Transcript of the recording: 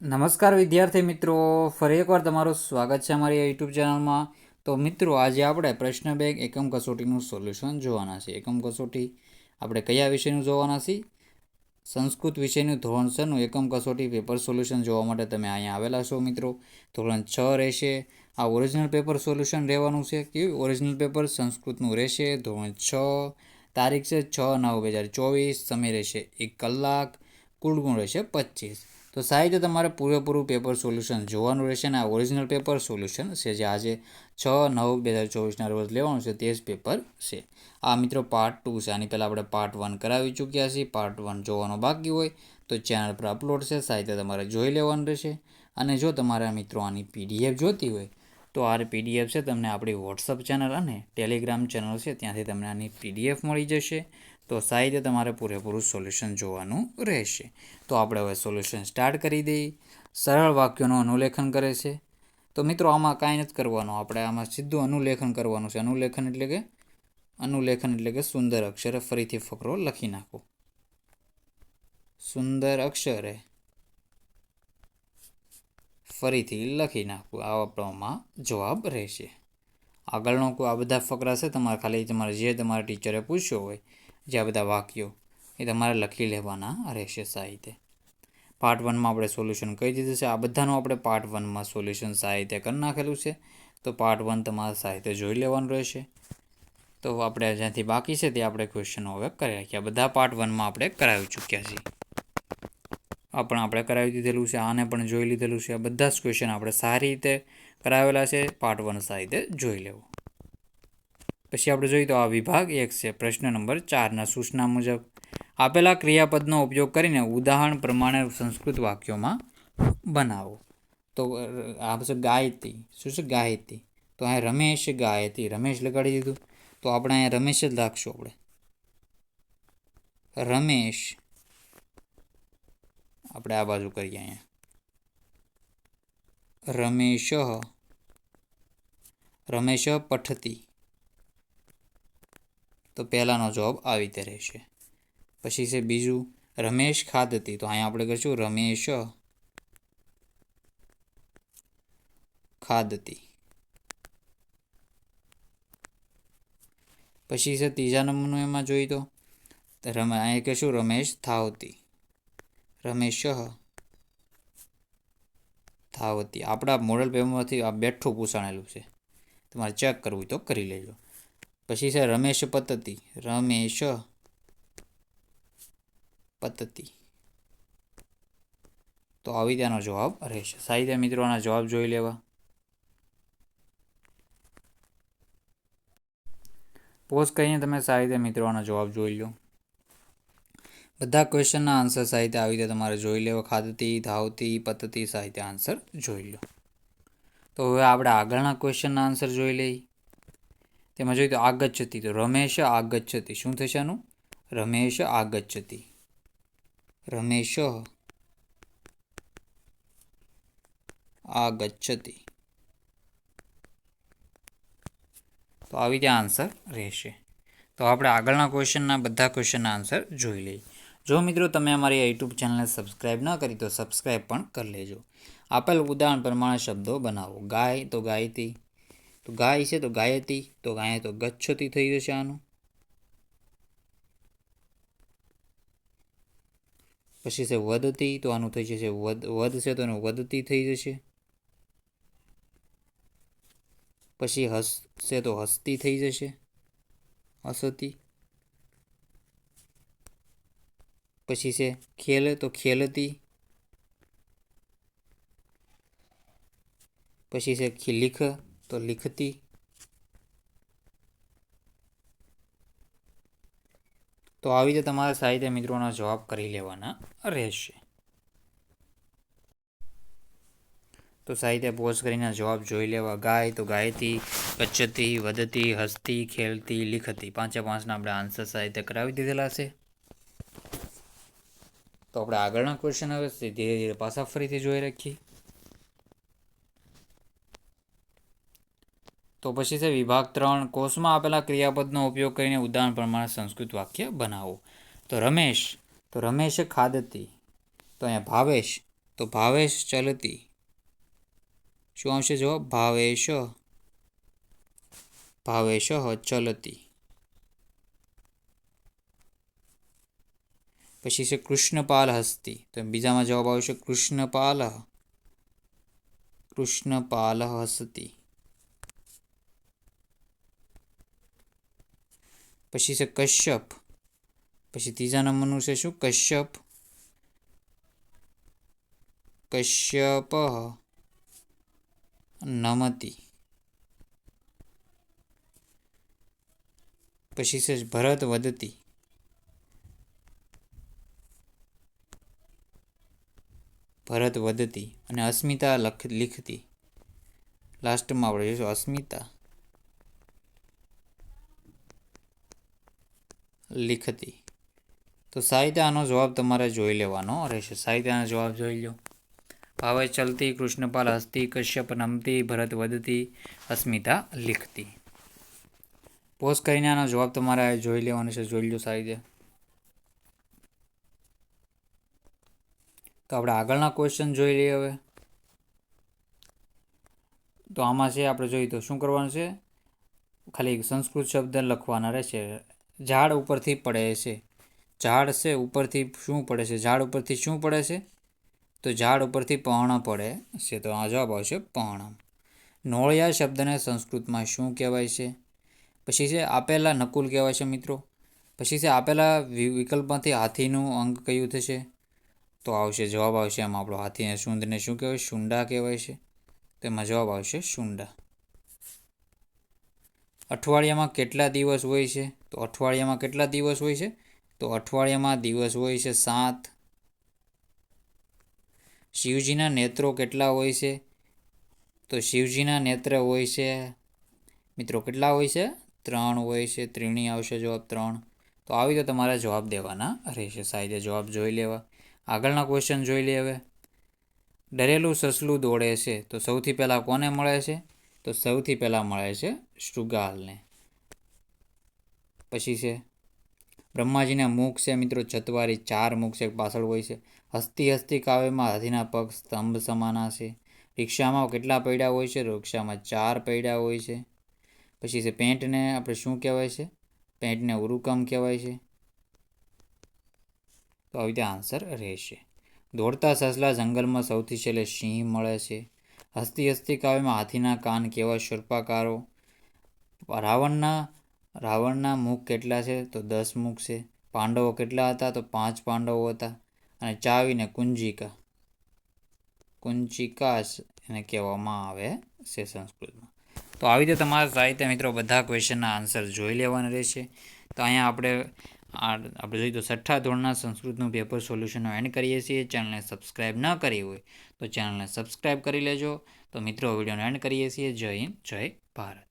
નમસ્કાર વિદ્યાર્થી મિત્રો, ફરી એકવાર તમારું સ્વાગત છે અમારી યુટ્યુબ ચેનલમાં. તો મિત્રો, આજે આપણે પ્રશ્ન બેંક એકમ કસોટીનું સોલ્યુશન જોવાના છે. એકમ કસોટી આપણે કયા વિષયનું જોવાના છીએ? સંસ્કૃત વિષયનું ધોરણ 6નું એકમ કસોટી પેપર સોલ્યુશન જોવા માટે તમે અહીંયા આવેલા છો મિત્રો. ધોરણ 6 રહેશે. આ ઓરિજિનલ પેપર સોલ્યુશન રહેવાનું છે. કેવું ઓરિજિનલ પેપર સંસ્કૃતનું રહેશે. ધોરણ 6, તારીખ છે 6/9/2024, સમય રહેશે 1 કલાક, કુલ ગુણ રહેશે 25. તો સાહિત્ય તમારે પૂરેપૂરું પેપર સોલ્યુશન જોવાનું રહેશે. અને આ ઓરિજિનલ પેપર સોલ્યુશન છે જે આજે 6/9/2024ના રોજ લેવાનું છે તે જ પેપર છે. આ મિત્રો પાર્ટ 2 છે. આની પહેલાં આપણે પાર્ટ 1 કરાવી ચૂક્યા છીએ. પાર્ટ 1 જોવાનો બાકી હોય તો ચેનલ પર અપલોડ છે, સાહિત્ય તમારે જોઈ લેવાનું રહેશે. અને જો તમારા મિત્રો આની PDF જોતી હોય તો આ PDF છે તમને આપણી વોટ્સઅપ ચેનલ અને ટેલિગ્રામ ચેનલ છે ત્યાંથી તમને આની PDF મળી જશે. તો સાહિત્ય તમારે પૂરેપૂરું સોલ્યુશન જોવાનું રહેશે. તો આપણે હવે સોલ્યુશન સ્ટાર્ટ કરી દઈએ. સરળ વાક્યોનું અનુલેખન કરે છે. તો મિત્રો આમાં કાંઈ નથી કરવાનું, આપણે આમાં સીધું અનુલેખન કરવાનું છે. અનુલેખન એટલે કે સુંદર અક્ષરે ફરીથી ફકરો લખી નાખો. સુંદર અક્ષરે ફરીથી લખી નાખવું, આપણામાં જવાબ રહેશે. આગળનો આ બધા ફકરા છે તમારે ખાલી જે તમારા ટીચરે પૂછ્યો હોય, જે આ બધા વાક્યો એ તમારે લખી લેવાના રહેશે. સાહિત્ય પાર્ટ 1માં આપણે સોલ્યુશન કહી દીધું છે. આ બધાનું આપણે પાર્ટ 1માં સોલ્યુશન સાહિત્ય કરી નાખેલું છે. તો પાર્ટ 1 તમારે સાહિત્ય જોઈ લેવાનું રહેશે. તો આપણે જ્યાંથી બાકી છે તે આપણે ક્વેશ્ચનો હવે કરી રાખ્યા. બધા પાર્ટ 1માં આપણે કરાવી ચૂક્યા છીએ. આપણે કરાવી દીધેલું છે. આને પણ જોઈ લીધેલું છે. આ બધા જ ક્વેશ્ચન આપણે સારી રીતે કરાવેલા છે. પાર્ટ 1 સાહિત્ય જોઈ લેવું. પછી આપણે જોઈએ તો આ વિભાગ 1 છે. પ્રશ્ન નંબર 4ના સૂચના મુજબ આપેલા ક્રિયાપદનો ઉપયોગ કરીને ઉદાહરણ પ્રમાણે સંસ્કૃત વાક્યોમાં બનાવો. તો આ છે ગાયતી. શું છે? ગાયતી. તો અહીંયા રમેશ ગાયતી, રમેશ લગાડી દીધું. તો આપણે અહીંયા રમેશ જ લાગશું. આપણે રમેશ આપણે આ બાજુ કરીએ. અહીંયા રમેશ પઠતી. તો પહેલાનો જવાબ આવી રીતે રહેશે. પછી છે બીજું રમેશ ખાદતી. તો અહીંયા આપણે કરીશું રમેશ ખાદતી. પછી છે ત્રીજા નંબરનું એમાં જોઈએ તો અહીંયા કહીશું રમેશ ધાવતી. રમેશ ધાવતી. આપણા મોડલ પેપરમાંથી આ બેઠું પૂછાણેલું છે, તમારે ચેક કરવું હોય તો કરી લેજો. પછી છે રમેશ પતતી. રમેશ પતતી. તો આવી ત્યાંનો જવાબ રહેશે. સાહિત્ય મિત્રોના જવાબ જોઈ લેવા. પોઝ કરીને તમે સાહિત્ય મિત્રોના જવાબ જોઈ લો. બધા ક્વેશ્ચનના આન્સર સાહિત્ય આવી રીતે તમારે જોઈ લેવા. ખાદતી, ધાવતી, પતતી સાહિત્ય આન્સર જોઈ લો. તો હવે આપણે આગળના ક્વેશ્ચનના આન્સર જોઈ લઈએ. તેમાં જોઈએ તો આગચ્છતી. તો રમેશ આગચ્છતી. શું થશે આનું? રમેશ આગચ્છતી. રમેશ આગચ્છતી. તો આવી ત્યાં આન્સર રહેશે. તો આપણે આગળના ક્વેશ્ચનના બધા ક્વેશ્ચનના આન્સર જોઈ લઈએ. જો મિત્રો તમે અમારી યુટ્યુબ ચેનલને સબસ્ક્રાઈબ ન કરી તો સબસ્ક્રાઈબ પણ કરી લેજો. આપેલ ઉદાહરણ પ્રમાણે શબ્દો બનાવો. ગાય તો ગાયતી. તો ગાય છે તો ગાયતી. તો ગાય તો ગચ્છતી થઈ જશે આનું. પછી છે વધતી. તો આનું થઈ જશે વધ છે તો એનું વધતી થઈ જશે. પછી હસશે તો હસતી થઈ જશે, હસતી. પછી છે ખેલ તો ખેલતી. પછી છે લીખ તો લીખતી. તો આવી રીતે તમારા સાહિત્ય મિત્રોના જવાબ કરી લેવાના રહેશે. તો સાહિત્ય પોઝ કરીને જવાબ જોઈ લેવા. ગાય તો ગાયતી, ગચ્છતી, વધતી, હસતી, ખેલતી, લીખતી. 5/5ના આપણે આન્સર સાહિત્ય કરાવી દીધેલા છે. તો આપણે આગળના ક્વેશ્ચન હવે ધીરે ધીરે પાછા ફરીથી જોઈ રાખીએ. તો પછી છે વિભાગ 3. કોષમાં આપેલા ક્રિયાપદનો ઉપયોગ કરીને ઉદાહરણ પ્રમાણે સંસ્કૃત વાક્ય બનાવો. તો રમેશ ખાદતી. તો અહીંયા ભાવેશ તો ભાવેશ ચલતી, શું આવશે જવાબ? ભાવેશ ચલતી. પછી છે કૃષ્ણપાલ હસ્તી, તો બીજામાં જવાબ આવશે કૃષ્ણપાલ હસતી. પછી છે કશ્યપ, પછી ત્રીજા નંબરનું છે શું? કશ્યપ નમતી. પછી છે ભરત વધતી, અને અસ્મિતા લીખતી. લાસ્ટમાં આપણે જોઈશું અસ્મિતા લીખતી. તો સાહિત્ય આનો જવાબ તમારે જોઈ લેવાનો રહેશે. સાહિત્યનો જવાબ જોઈ લો. ભાવે ચલતી, કૃષ્ણપાલ હસ્તી, કશ્યપ નમતી, ભરત વધતી, અસ્મિતા લીખતી. પોઝ કરીને આનો જવાબ તમારે જોઈ લેવાનો છે. જોઈ લો સાહિત્ય. તો આપણે આગળના ક્વેશ્ચન જોઈ લઈએ હવે. તો આમાં છે આપણે જોઈએ તો શું કરવાનું છે? ખાલી સંસ્કૃત શબ્દ લખવાના રહેશે. ઝાડ ઉપરથી પડે છે. ઝાડ છે ઉપરથી શું પડે છે? ઝાડ ઉપરથી શું પડે છે? તો ઝાડ ઉપરથી પર્ણ પડે છે. તો આ જવાબ આવશે પર્ણ. નોળિયા શબ્દને સંસ્કૃતમાં શું કહેવાય છે? પછી છે આપેલા નકુલ કહેવાય છે મિત્રો. પછી છે આપેલા વિકલ્પમાંથી હાથીનું અંગ કયું થશે? તો આવશે જવાબ આવશે એમાં આપણો હાથીને સૂંઢને શું કહેવાય? શુંડા કહેવાય છે. તેમાં જવાબ આવશે શુંડા. અઠવાડિયામાં કેટલા દિવસ હોય છે? તો અઠવાડિયામાં કેટલા દિવસ હોય છે? તો અઠવાડિયામાં દિવસ હોય છે 7. શિવજીના નેત્રો કેટલા હોય છે? તો શિવજીના નેત્ર હોય છે મિત્રો કેટલા હોય છે? 3 હોય છે. ત્રીણી આવશે જવાબ 3. તો આવી તો તમારે જવાબ દેવાના રહેશે. સાહિત્ય જવાબ જોઈ લેવા. આગળના ક્વેશ્ચન જોઈ લે હવે. ડરેલું સસલું દોડે છે, તો સૌથી પહેલાં કોને મળે છે? તો સૌથી પહેલાં મળે છે શૃગાલને. પછી છે બ્રહ્માજીના મુખ છે મિત્રો ચતવારી, 4 મુખ છે પાછળ હોય છે. હસ્તી હસ્તી કાવ્યમાં હાથીના પગ સ્તંભ સમાના છે. રિક્ષામાં કેટલા પૈડા હોય છે? રિક્ષામાં 4 પૈડા હોય છે. પછી છે પેન્ટને આપણે શું કહેવાય છે? પેન્ટને ઉરુકમ કહેવાય છે. તો આવી રીતે આન્સર રહેશે. દોડતા સસલા જંગલમાં સૌથી છેલ્લે સિંહ મળે છે. હસ્તી હસ્તી કાવ્યમાં હાથીના કાન કેવા સર્પાકારો. રાવણના મુખ કેટલા છે? તો 10 મુખ છે. પાંડવો કેટલા હતા? તો 5 પાંડવો હતા. અને ચાવીને કુંચિકા એને કહેવામાં આવે છે સંસ્કૃતમાં. તો આવી રીતે તમારા સાહિત્ય મિત્રો બધા ક્વેશ્ચનના આન્સર જોઈ લેવાના રહેશે. તો અહીંયા આપણે જોઈએ તો 6ઠ્ઠા ધોરણના સંસ્કૃતનું પેપર સોલ્યુશનનો એન્ડ કરીએ છીએ. ચેનલને સબસ્ક્રાઈબ ન કરી હોય તો ચેનલને સબસ્ક્રાઈબ કરી લેજો. તો મિત્રો વિડીયોનો એન્ડ કરીએ છીએ. જય હિન્દ, જય ભારત.